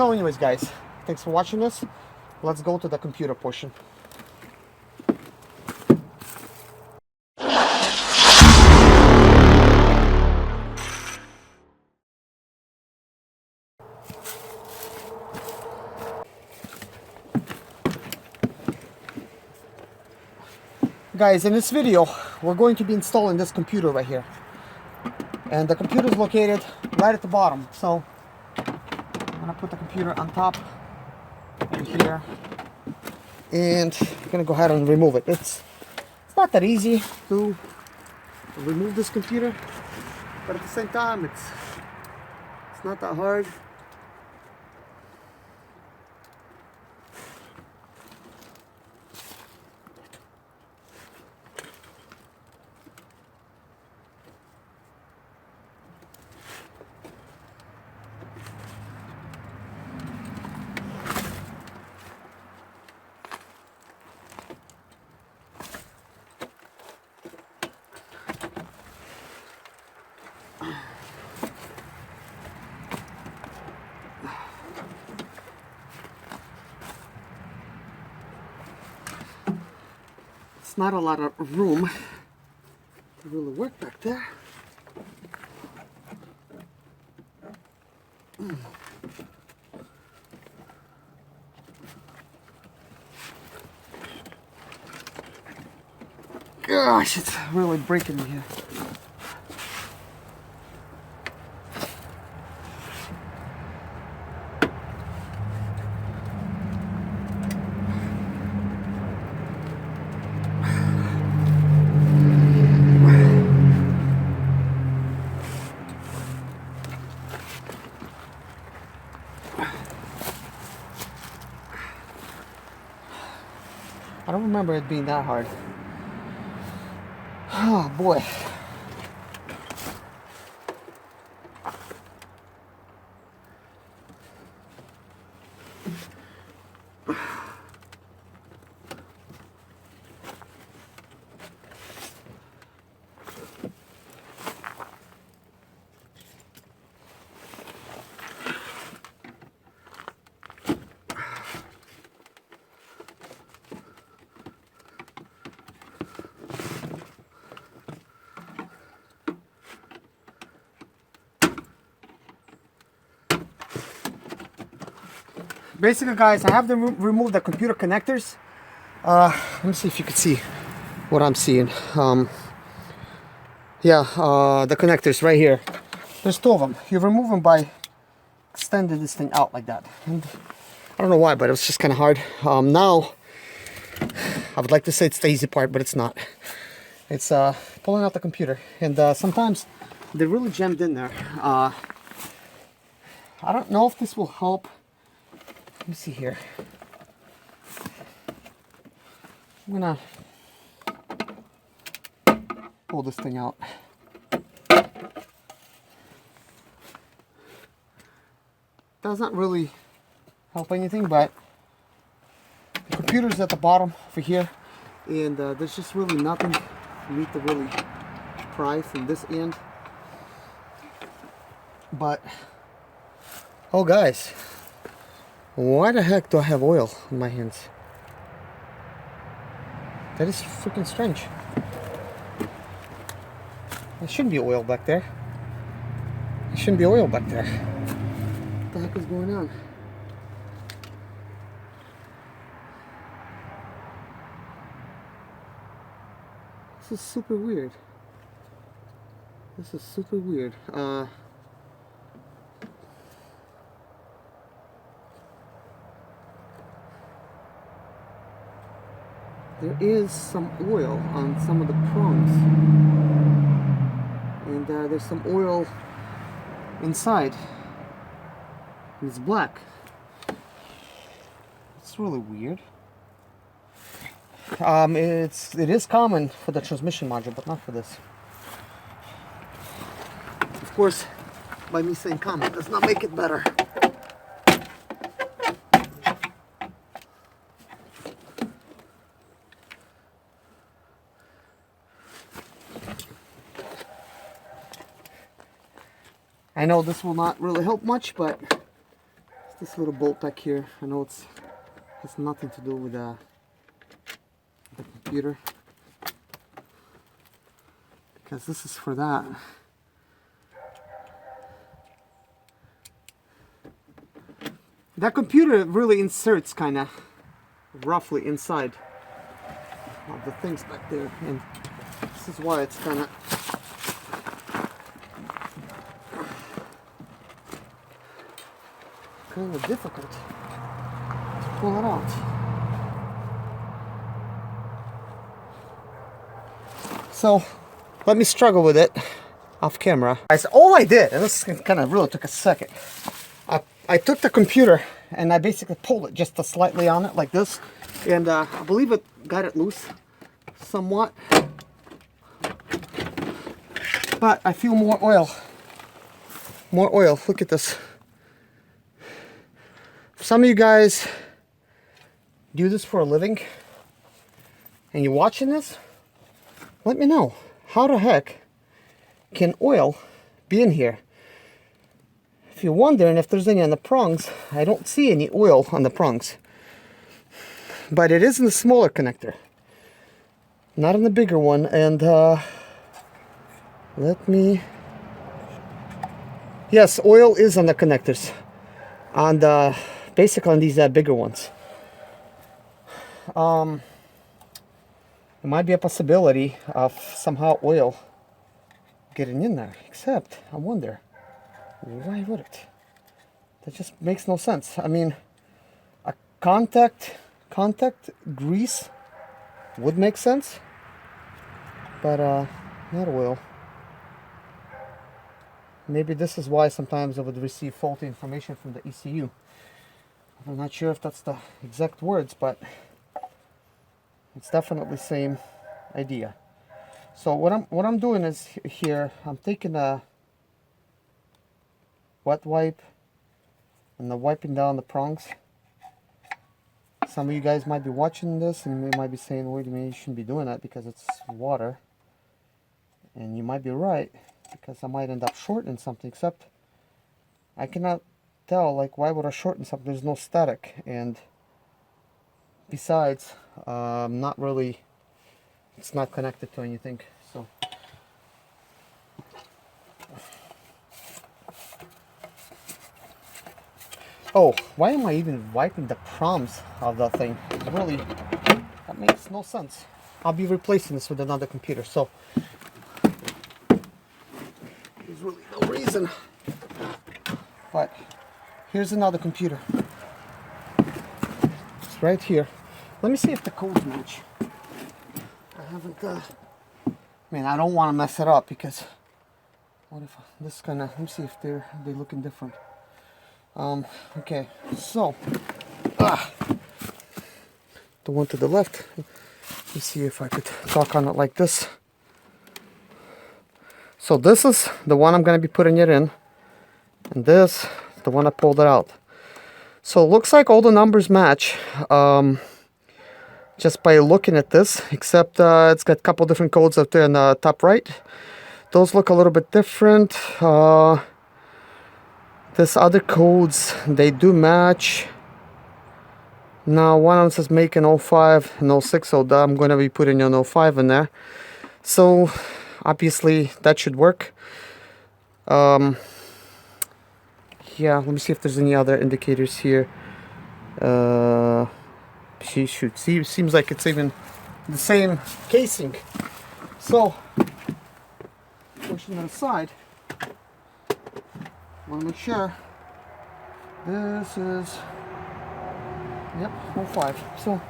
So anyways guys, thanks for watching this. Let's go to the computer portion. Guys, in this video, we're going to be installing this computer right here. And the computer is located right at the bottom. So I'm gonna put the computer on top right here. And I'm gonna go ahead and remove it. It's not that easy to remove this computer, but at the same time, it's not that hard. It's not a lot of room to really work back there. Gosh, it's really breaking me here. I don't remember it being that hard. Oh boy. Basically guys, I have to remove the computer connectors. Let me see if you can see what I'm seeing. The connectors right here. There's two of them. You remove them by extending this thing out like that. And I don't know why, but it was just kind of hard. Now, I would like to say it's the easy part, but it's not. It's pulling out the computer. And sometimes they're really jammed in there. I don't know if this will help. Let me see here. I'm gonna pull this thing out. Doesn't really help anything, but the computer's at the bottom over here, and there's just really nothing for me to really pry from this end. But oh guys, why the heck do I have oil on my hands? That is freaking strange. There shouldn't be oil back there. There shouldn't be oil back there. What the heck is going on? This is super weird. This is super weird. There is some oil on some of the prongs, and there's some oil inside. It's black. It's really weird. It is common for the transmission module, but not for this. Of course, by me saying common does not make it better. I know this will not really help much, but this little bolt back here. I know it has nothing to do with the computer, because this is for that. That computer really inserts kind of roughly inside of the things back there, and this is why it's kind of difficult to pull it out. So let me struggle with it off camera. Guys, all I did, and this kind of really took a second, I took the computer and I basically pulled it just slightly on it like this, and I believe it got it loose somewhat, but I feel more oil. Look at this. Some of you guys do this for a living and you're watching this, let me know, how the heck can oil be in here? If you're wondering if there's any on the prongs, I don't see any oil on the prongs, but it is in the smaller connector, not in the bigger one. And yes, oil is on the connectors, on the basically on these bigger ones. There might be a possibility of somehow oil getting in there, except I wonder, why would it? That just makes no sense. I mean, a contact grease would make sense, but not oil. Maybe this is why sometimes I would receive faulty information from the ECU. I'm not sure if that's the exact words, but it's definitely the same idea. So what I'm doing is here, I'm taking a wet wipe and I'm wiping down the prongs. Some of you guys might be watching this and you might be saying, wait a minute, you shouldn't be doing that because it's water. And you might be right, because I might end up shortening something, except I cannot tell, like, why would I shorten something? There's no static, and besides, not really, it's not connected to anything. So oh, why am I even wiping the proms of that thing? Really, that makes no sense. I'll be replacing this with another computer, so there's really no reason. But here's another computer. It's right here. Let me see if the codes match. I haven't, I mean, I don't want to mess it up, because what if this kind of, let me see if they're looking different. Okay, so the one to the left, let me see if I could talk on it like this. So this is the one I'm going to be putting it in, and this, the one I pulled it out. So it looks like all the numbers match, just by looking at this, except it's got a couple different codes up there in the top right. Those look a little bit different. This other codes, they do match. Now one of them says make an 05 and 06, so I'm going to be putting an 05 in there. So obviously that should work. Yeah, let me see if there's any other indicators here. She should see, seems like it's even the same casing. So pushing it aside, want to make sure this is, yep, 05. So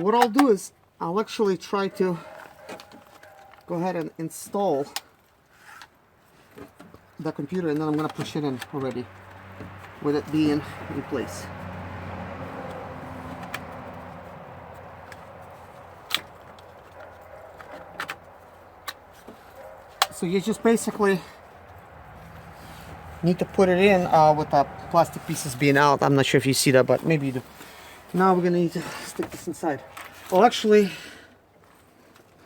what I'll do is I'll actually try to go ahead and install the computer, and then I'm going to push it in already with it being in place. So you just basically need to put it in with the plastic pieces being out. I'm not sure if you see that, but maybe you do. Now we're gonna need to stick this inside. Well, actually,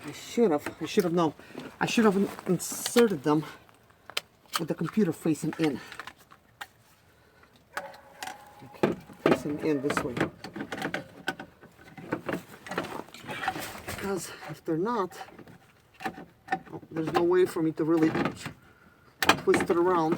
I should have known. I should have inserted them with the computer facing in. Okay, facing in this way. Because if they're not, there's no way for me to really twist it around.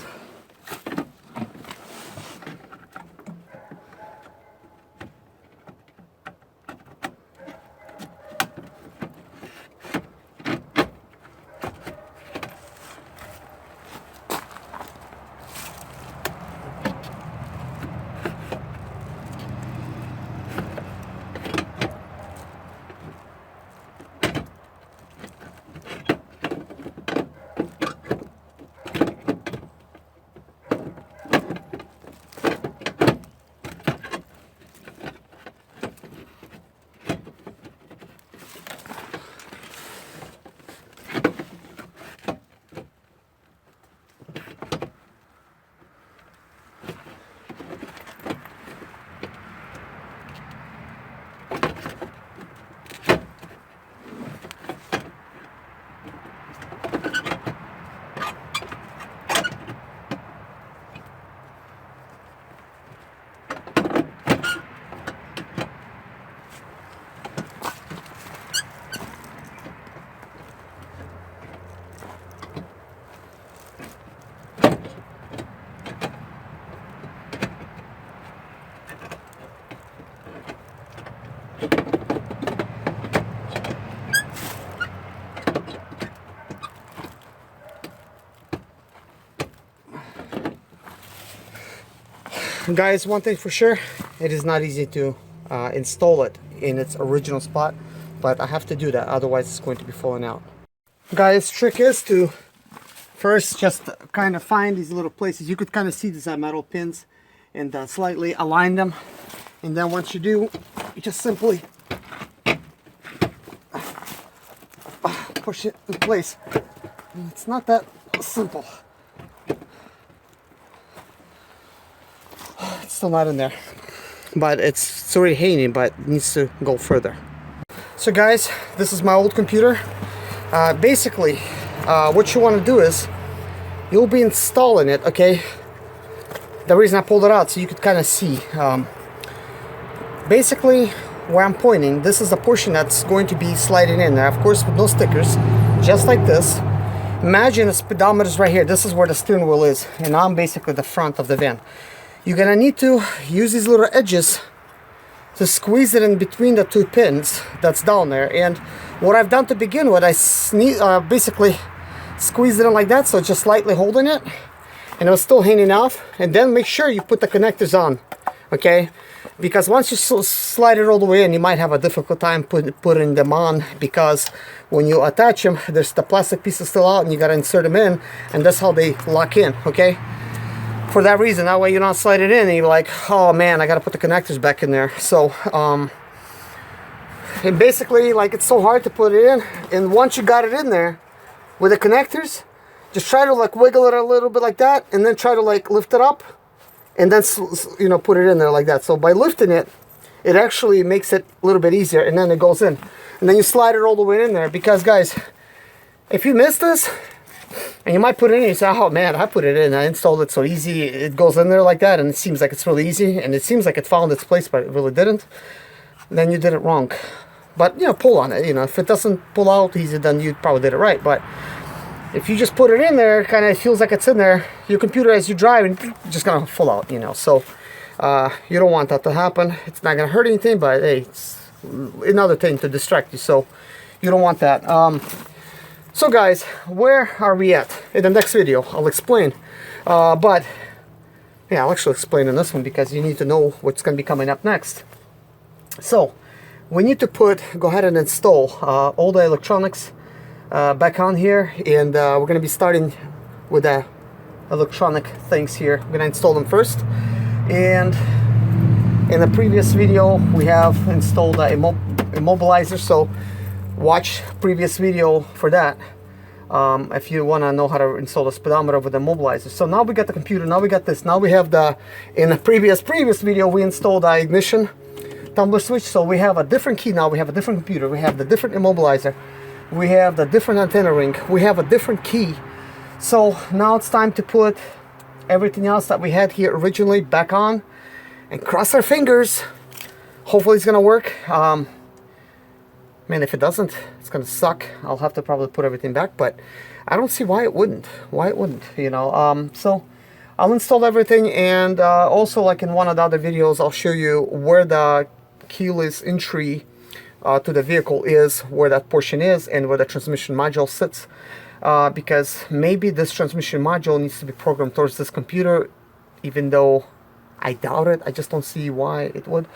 Guys, one thing for sure, it is not easy to install it in its original spot, but I have to do that, otherwise it's going to be falling out. Guys, trick is to first just kind of find these little places. You could kind of see these metal pins and slightly align them, and then once you do, you just simply push it in place. And it's not that simple. It's still not in there, but it's already hanging, but it needs to go further. So guys, this is my old computer. Basically, what you want to do is you'll be installing it, okay? The reason I pulled it out so you could kind of see. Basically, where I'm pointing, this is the portion that's going to be sliding in there, of course with no stickers, just like this. Imagine the speedometer's right here. This is where the steering wheel is, and I'm basically the front of the van. You're gonna need to use these little edges to squeeze it in between the two pins that's down there. And what I've done to begin with, I basically squeezed it in like that, so it's just slightly holding it, and it was still hanging off. And then make sure you put the connectors on, okay? Because once you slide it all the way in, you might have a difficult time putting them on, because when you attach them, there's the plastic pieces still out, and you gotta insert them in, and that's how they lock in, okay? For that reason, that way you don't slide it in and you're like, oh man, I gotta put the connectors back in there. So and basically, like, it's so hard to put it in, and once you got it in there with the connectors, just try to like wiggle it a little bit like that, and then try to like lift it up, and then, you know, put it in there like that. So by lifting it, it actually makes it a little bit easier, and then it goes in, and then you slide it all the way in there. Because guys, if you miss this, and you might put it in and you say, oh man, I put it in, I installed it so easy, it goes in there like that, and it seems like it's really easy, and it seems like it found its place, but it really didn't, then you did it wrong. But, you know, pull on it. You know, if it doesn't pull out easy, then you probably did it right. But if you just put it in there, kind of feels like it's in there, your computer, as you drive, and just gonna fall out, you know. So you don't want that to happen. It's not gonna hurt anything, but hey, it's another thing to distract you, so you don't want that. So guys, where are we at? In the next video, I'll explain. But yeah, I'll actually explain in this one, because you need to know what's going to be coming up next. So we need to go ahead and install all the electronics back on here, and we're going to be starting with the electronic things here. We're going to install them first. And in the previous video, we have installed a immobilizer, so watch previous video for that. if you want to know how to install the speedometer with the immobilizer. So now we got the computer, now we got this, now we have the, in a previous video we installed the ignition tumbler switch. So we have a different key now, we have a different computer, we have the different immobilizer, we have the different antenna ring, we have a different key. So now it's time to put everything else that we had here originally back on and cross our fingers. Hopefully it's gonna work. Man, if it doesn't, it's gonna suck. I'll have to probably put everything back, but I don't see why it wouldn't. You know. So I'll install everything, and also, like in one of the other videos, I'll show you where the keyless entry to the vehicle is, where that portion is, and where the transmission module sits. Because maybe this transmission module needs to be programmed towards this computer, even though I doubt it. I just don't see why it would.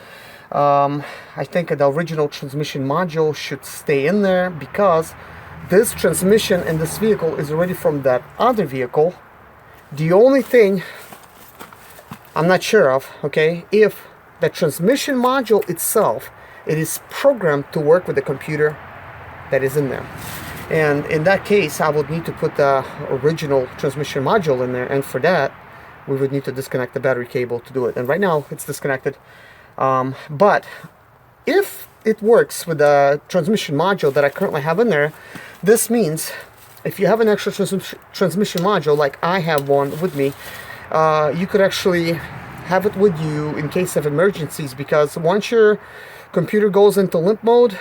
I think the original transmission module should stay in there, because this transmission in this vehicle is already from that other vehicle. The only thing I'm not sure of, okay, if the transmission module itself, it is programmed to work with the computer that is in there. And in that case, I would need to put the original transmission module in there, and for that we would need to disconnect the battery cable to do it. And right now it's disconnected. But if it works with the transmission module that I currently have in there, this means if you have an extra transmission module, like I have one with me, you could actually have it with you in case of emergencies, because once your computer goes into limp mode,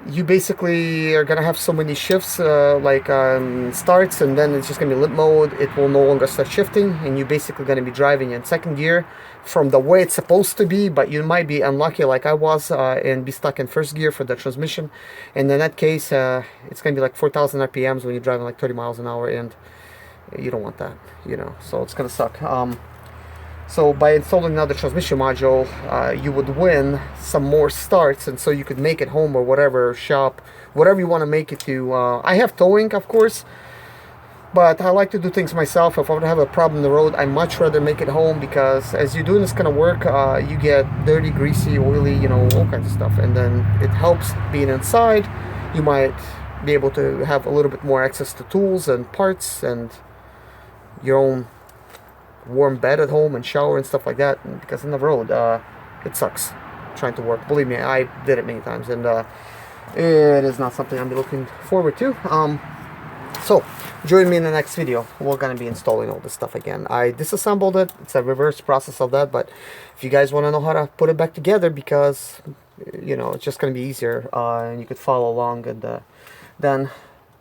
you basically are gonna have so many shifts, starts, and then it's just gonna be limp mode. It will no longer start shifting, and you're basically gonna be driving in second gear from the way it's supposed to be, but you might be unlucky like I was and be stuck in first gear for the transmission, and in that case it's gonna be like 4,000 RPMs when you're driving like 30 miles an hour, and you don't want that, you know, so it's gonna suck. So by installing another transmission module, you would win some more starts, and so you could make it home or whatever, shop, whatever you want to make it to. I have towing, of course, but I like to do things myself. If I would have a problem on the road, I'd much rather make it home, because as you're doing this kind of work, you get dirty, greasy, oily, you know, all kinds of stuff, and then it helps being inside. You might be able to have a little bit more access to tools and parts and your own warm bed at home and shower and stuff like that, because on the road it sucks trying to work. Believe me, I did it many times, and it is not something I'm looking forward to. So join me in the next video. We're gonna be installing all this stuff again. I disassembled it. It's a reverse process of that, but if you guys want to know how to put it back together, because you know, it's just gonna be easier, and you could follow along, and then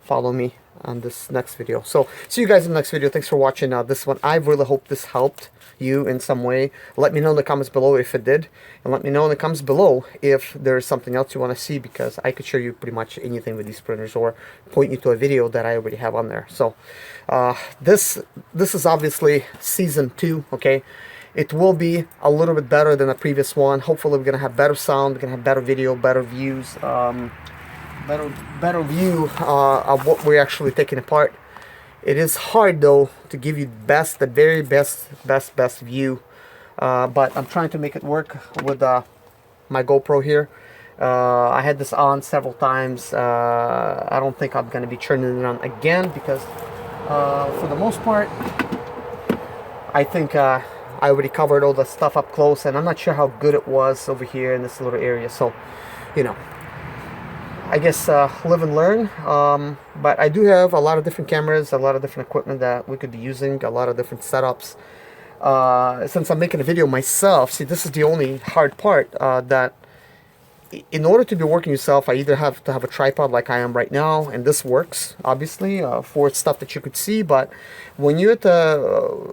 follow me on this next video. So see you guys in the next video. Thanks for watching this one. I really hope this helped you in some way. Let me know in the comments below if it did, and let me know in the comments below if there's something else you want to see, because I could show you pretty much anything with these printers, or point you to a video that I already have on there. So this is obviously season 2, okay? It will be a little bit better than the previous one. Hopefully we're gonna have better sound, we're gonna have better video, better views, better view of what we're actually taking apart. It is hard though to give you the very best view, but I'm trying to make it work with my GoPro here. I had this on several times. I don't think I'm gonna be turning it on again, because for the most part I think I already covered all the stuff up close, and I'm not sure how good it was over here in this little area. So, you know, I guess live and learn. But I do have a lot of different cameras, a lot of different equipment that we could be using, a lot of different setups. Since I'm making a video myself, see, this is the only hard part, that in order to be working yourself, I either have to have a tripod like I am right now, and this works obviously for stuff that you could see, but when you're at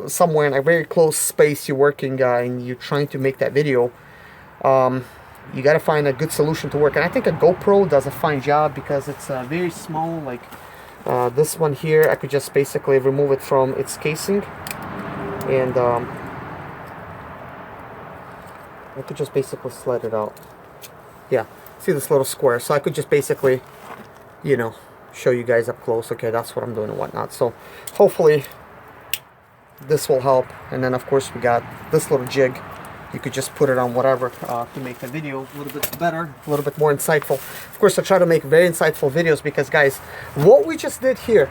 somewhere in a very close space, you're working and you're trying to make that video, you got to find a good solution to work. And I think a GoPro does a fine job, because it's very small. Like this one here, I could just basically remove it from its casing, and I could just basically slide it out. Yeah, see this little square? So I could just basically, you know, show you guys up close. Okay, that's what I'm doing and whatnot. So hopefully this will help. And then of course we got this little jig. you could just put it on whatever to make the video a little bit better, a little bit more insightful. Of course, I try to make very insightful videos because, guys, what we just did here,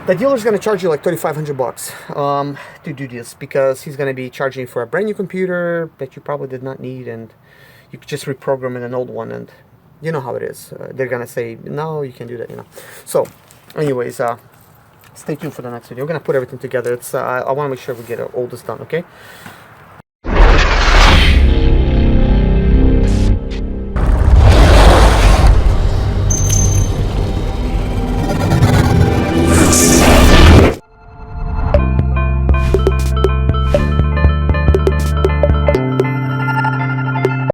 the dealer's going to charge you like 3,500 bucks to do this, because he's going to be charging for a brand new computer that you probably did not need, and you could just reprogram in an old one, and you know how it is. They're going to say, no, you can do that, you know. So, anyways, stay tuned for the next video. We're going to put everything together. I want to make sure we get all this done, okay?